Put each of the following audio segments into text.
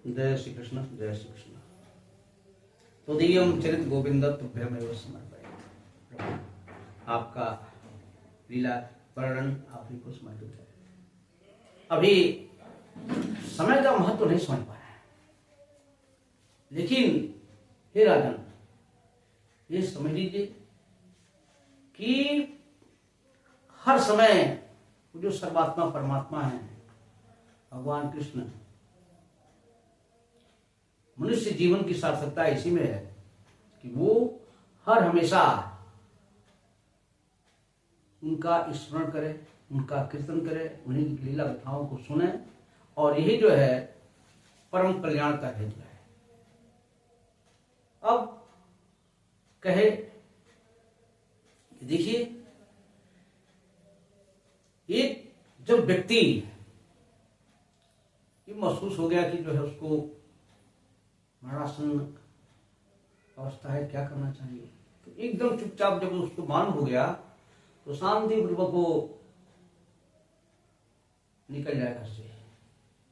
जय श्री कृष्ण, जय श्री कृष्ण। तदीयम चरित गोविंद तुभ्यमेव समर्पयामि। आपका लीला वर्णन आप ही को समर्पित है। अभी समय का महत्व नहीं समझ पाए, लेकिन हे राजन, ये समझ लीजिए कि हर समय जो सर्वात्मा परमात्मा है भगवान कृष्ण, मनुष्य जीवन की सार्थकता इसी में है कि वो हर हमेशा उनका स्मरण करे, उनका कीर्तन करे, उन्हीं की लीला कथाओं को सुने, और यही जो है परम कल्याण का हेतु है। अब कहे देखिए, एक जब व्यक्ति ये महसूस हो गया कि जो है उसको मरणासन अवस्था है, क्या करना चाहिए, तो एकदम चुपचाप जब उसको मालूम हो गया तो शांति पूर्वक वो निकल जाए घर से,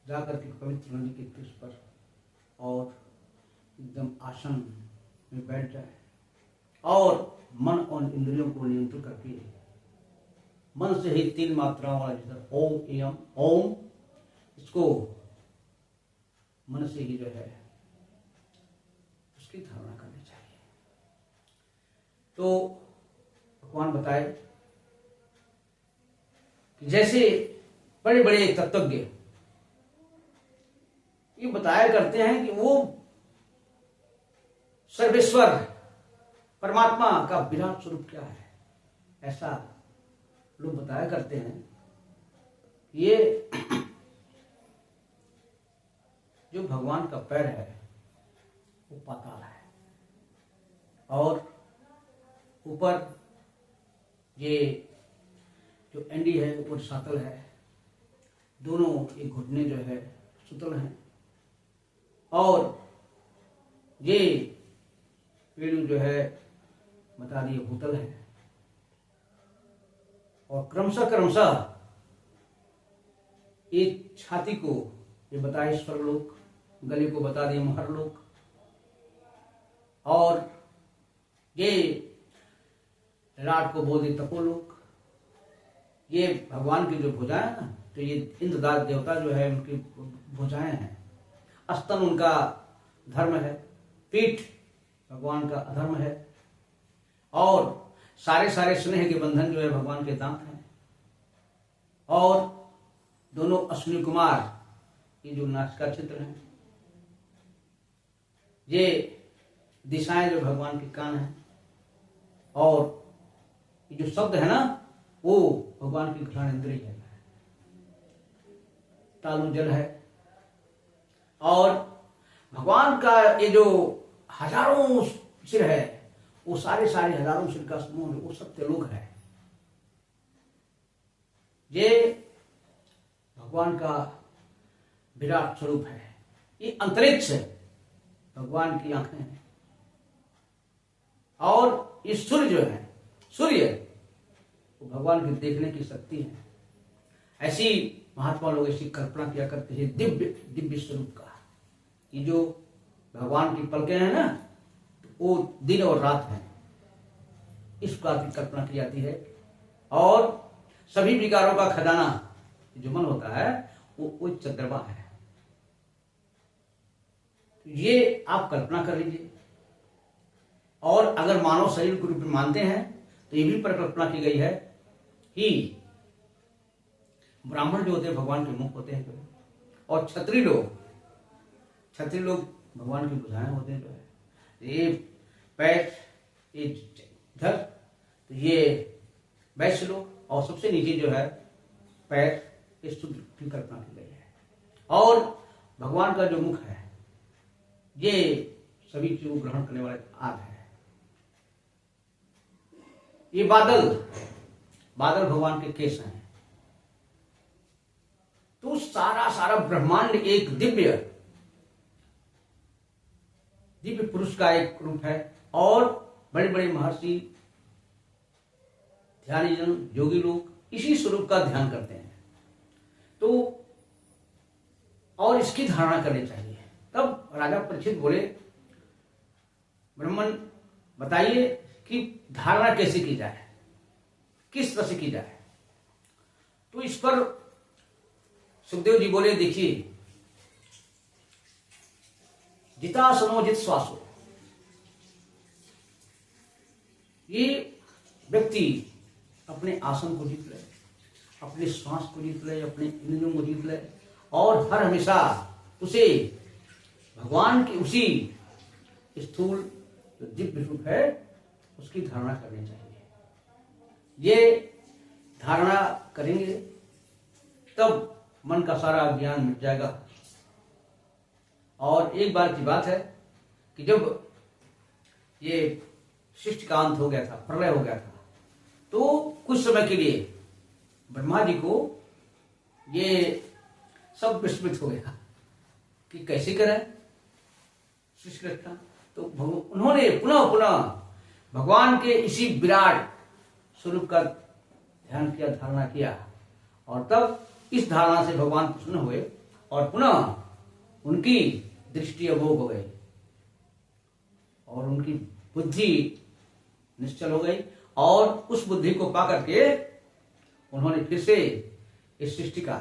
जाकर के पवित्र नदी के तीर पर और एकदम आसन में बैठ जाए और मन और इंद्रियों को नियंत्रित करके मन से ही 3 मात्राओं वाला जिधर ओम एवं ओम, इसको मन से ही जो है उसकी धारणा करनी चाहिए। तो भगवान बताए कि जैसे बड़े बड़े तत्वज्ञ ये बताया करते हैं कि वो सर्वेश्वर परमात्मा का विराट स्वरूप क्या है, ऐसा लोग बताया करते हैं। ये जो भगवान का पैर है वो पाताल है, और ऊपर ये जो एंडी है ऊपर सातल है, दोनों ये घुटने जो है सुतल हैं, और ये पेड़ जो है बता दिए भूतल है, और क्रमशः एक छाती को ये बताए स्वर्गलोक, गले को बता दिए महरलोक, और ये लाट को बोल दिए तपोलोक। ये भगवान की जो भुजाएं है ना, तो ये इंद्रदास देवता जो है उनकी भुजाएं हैं। स्तन उनका धर्म है, पीठ भगवान का अधर्म है, और सारे स्नेह के बंधन जो है भगवान के दांत हैं, और दोनों अश्विनी कुमार ये जो नासिका चित्र हैं, ये दिशाएं जो भगवान के कान हैं, और ये जो शब्द है ना वो भगवान की घ्राण इंद्रिय है, तालु जल है, और भगवान का ये जो हजारों सिर है वो सारे हजारों सिर का समूह है, वो सत्यलोक है। ये भगवान का विराट स्वरूप है। ये अंतरिक्ष भगवान की आंखें हैं, और ये सूर्य जो है, सूर्य वो भगवान की देखने की शक्ति है। ऐसी महात्मा लोग ऐसी कल्पना किया करते हैं दिव्य स्वरूप का। ये जो भगवान की पलकें हैं ना, वो दिन और रात है, इस प्रकार की कल्पना की जाती है। और सभी विकारों का खजाना जो मन होता है वो चंद्रमा है। ये आप कल्पना कर लीजिए। और अगर मानव शरीर को रूप में मानते हैं तो ये भी परिकल्पना की गई है कि ब्राह्मण जो होते हैं भगवान के मुख होते हैं, और क्षत्रिय लोग भगवान की भुजाएं होते हैं। जो है ये पैर, ये धड़, तो ये वैश्य लोग, और सबसे नीचे जो है पैर, इस शूद्र की कल्पना की गई है। और भगवान का जो मुख है ये सभी चीजों को ग्रहण करने वाले आग है। ये बादल भगवान के केश हैं। तो सारा ब्रह्मांड एक दिव्य पुरुष का एक रूप है, और बड़े बड़े महर्षि, ध्यानीजन, योगी लोग इसी स्वरूप का ध्यान करते हैं। तो और इसकी धारणा करनी चाहिए तब राजा परीक्षित बोले, ब्राह्मण बताइए कि धारणा कैसे की जाए, किस तरह से की जाए। तो इस पर सुखदेव जी बोले, देखिए, जितासनो जित श्वासो, ये व्यक्ति अपने आसन को जीत ले, अपने श्वास को जीत ले, अपने इंद्रियों को जीत ले, और हर हमेशा उसे भगवान की उसी स्थूल जो दिव्य रूप है उसकी धारणा करनी चाहिए। ये धारणा करेंगे तब मन का सारा ज्ञान मिट जाएगा। और एक बार की बात है कि जब ये सृष्टि का अंत हो गया था, प्रलय हो गया था, तो कुछ समय के लिए ब्रह्मा जी को ये सब विस्मृत हो गया कि कैसे करें सृष्टि रचना। तो उन्होंने पुनः पुनः भगवान के इसी विराट स्वरूप का ध्यान किया, धारणा किया, और तब इस धारणा से भगवान प्रसन्न हुए और पुनः उनकी दृष्टि अभोग हो गई और उनकी बुद्धि निश्चल हो गई, और उस बुद्धि को पाकर के उन्होंने फिर से इस सृष्टि का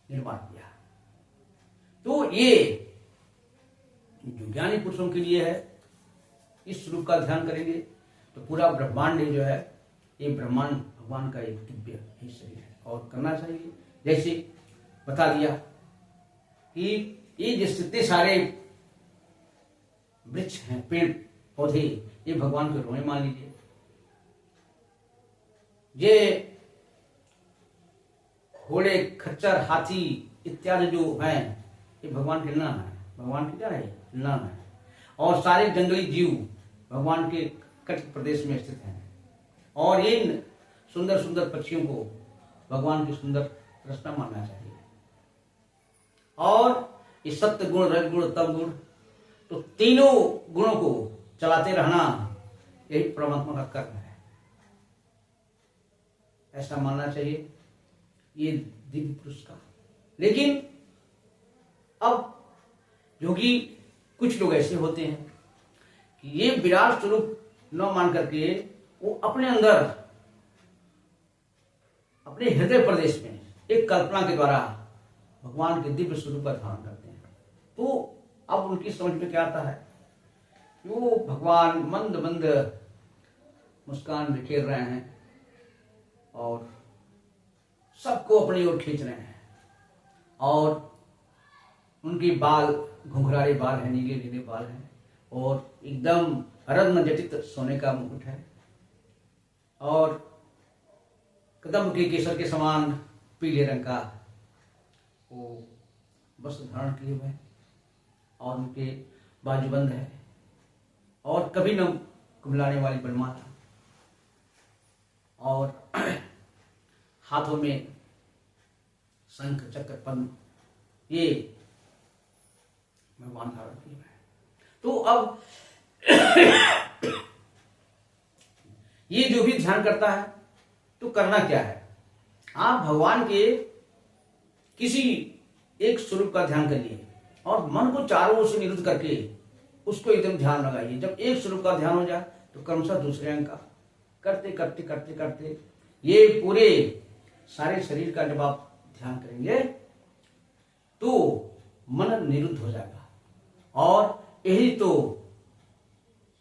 निर्माण किया। तो ये जो ज्ञानी पुरुषों के लिए है, इस स्वरूप का ध्यान करेंगे तो पूरा ब्रह्मांड जो है, ये ब्रह्मांड भगवान का एक दिव्य ही शरीर है, और करना चाहिए। जैसे बता दिया कि ये जितने सारे वृक्ष हैं, पेड़ पौधे, ये भगवान के रोए मान लीजिए। ये घोड़े, खच्चर, हाथी इत्यादि जो हैं, ये भगवान के नाम है, भगवान के क्या है, नाम है। और सारे जंगली जीव भगवान के कट प्रदेश में स्थित हैं, और इन सुंदर सुंदर पक्षियों को भगवान की सुंदर रचना मानना चाहिए। और ये सत्य गुण, रज गुण, तम गुण, तो तीनों गुणों को चलाते रहना, यही परमात्मा का कर्म है, ऐसा मानना चाहिए ये दिव्य पुरुष का। लेकिन अब योगी कुछ लोग ऐसे होते हैं कि ये विराट स्वरूप न मान करके वो अपने अंदर, अपने हृदय प्रदेश में एक कल्पना के द्वारा भगवान के दिव्य स्वरूप का धारण करते हैं। तो अब उनकी समझ में क्या आता है कि वो भगवान मंद मंद मुस्कान बिखेर रहे हैं और सबको अपनी ओर खींच रहे हैं, और उनकी बाल घुंघराले बाल हैं, नीले नीले बाल हैं, और एकदम रत्न जटित सोने का मुकुट है, और कदम के केसर के समान पीले रंग का वो वस्त्र धारण किए हुए, और उनके बाजूबंद है, और कभी न कुमलाने वाली बनमाला, और हाथों में शंख, चक्र, पद्म, ये भगवान धारण किए हुए हैं। तो अब ये जो भी ध्यान करता है तो करना क्या है, आप भगवान के किसी एक स्वरूप का ध्यान करिए और मन को चारों ओर से निरुद्ध करके उसको एकदम ध्यान लगाइए। जब एक स्वरूप का ध्यान हो जाए तो क्रमशः दूसरे अंग का करते करते करते करते ये पूरे सारे शरीर का जब आप ध्यान करेंगे तो मन निरुद्ध हो जाएगा, और यही तो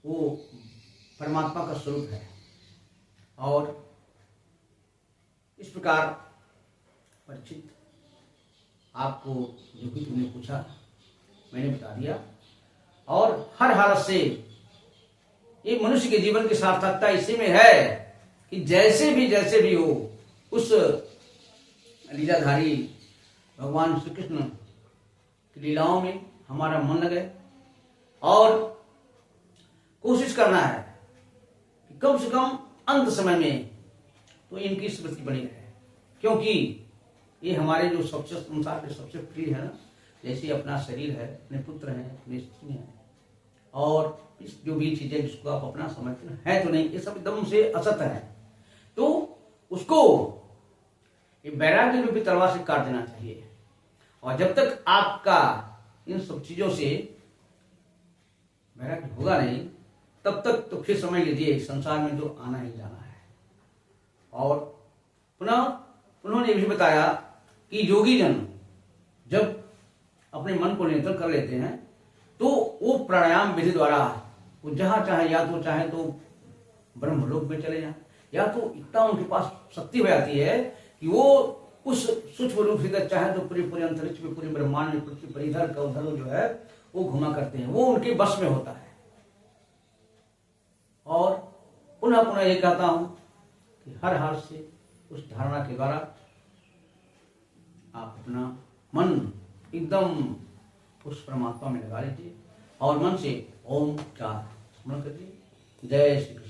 वो परमात्मा का स्वरूप है। और इस प्रकार परीक्षित, आपको जो भी तुमने पूछा मैंने बता दिया, और हर हालत से ये मनुष्य के जीवन की सार्थकता इसी में है कि जैसे भी हो उस लीलाधारी भगवान श्री कृष्ण की लीलाओं में हमारा मन लगे, और कोशिश करना है कि कम से कम अंत समय में तो इनकी स्मृति बनी रहे, क्योंकि ये हमारे जो सबसे संसार के सबसे प्रिय है ना, जैसे अपना शरीर है, अपने पुत्र हैं, अपनी स्त्री हैं, और इस जो भी चीजें जिसको आप अपना समझते हैं तो नहीं, ये सब एकदम से असत है, तो उसको ये वैराग्य रूपी तलवार से काट देना चाहिए। और जब तक आपका इन सब चीजों से वैराग्य होगा नहीं, तब तक तो फिर समझ लीजिए संसार में तो आना ही जाना है। और पुनः उन्होंने भी बताया कि योगी जन जब अपने मन को नियंत्रण कर लेते हैं तो वो प्राणायाम विधि द्वारा वो जहां चाहे, या तो चाहे तो ब्रह्मलोक में चले जाएं, या तो इतना उनके पास शक्ति हो जाती है कि वो उस सूक्ष्म रूप से चाहे तो पूरे पूरे अंतरिक्ष में, पूरे ब्रह्मांड में, पृथ्वी पर इधर का उधर जो है वो घुमा करते हैं, वो उनके बस में होता है। और पुनः पुनः ये कहता हूं कि हर हाल से उस धारणा के द्वारा आप अपना मन एकदम उस परमात्मा में लगा लीजिए और मन से ओम का स्मरण करिए। जय श्री कृष्ण।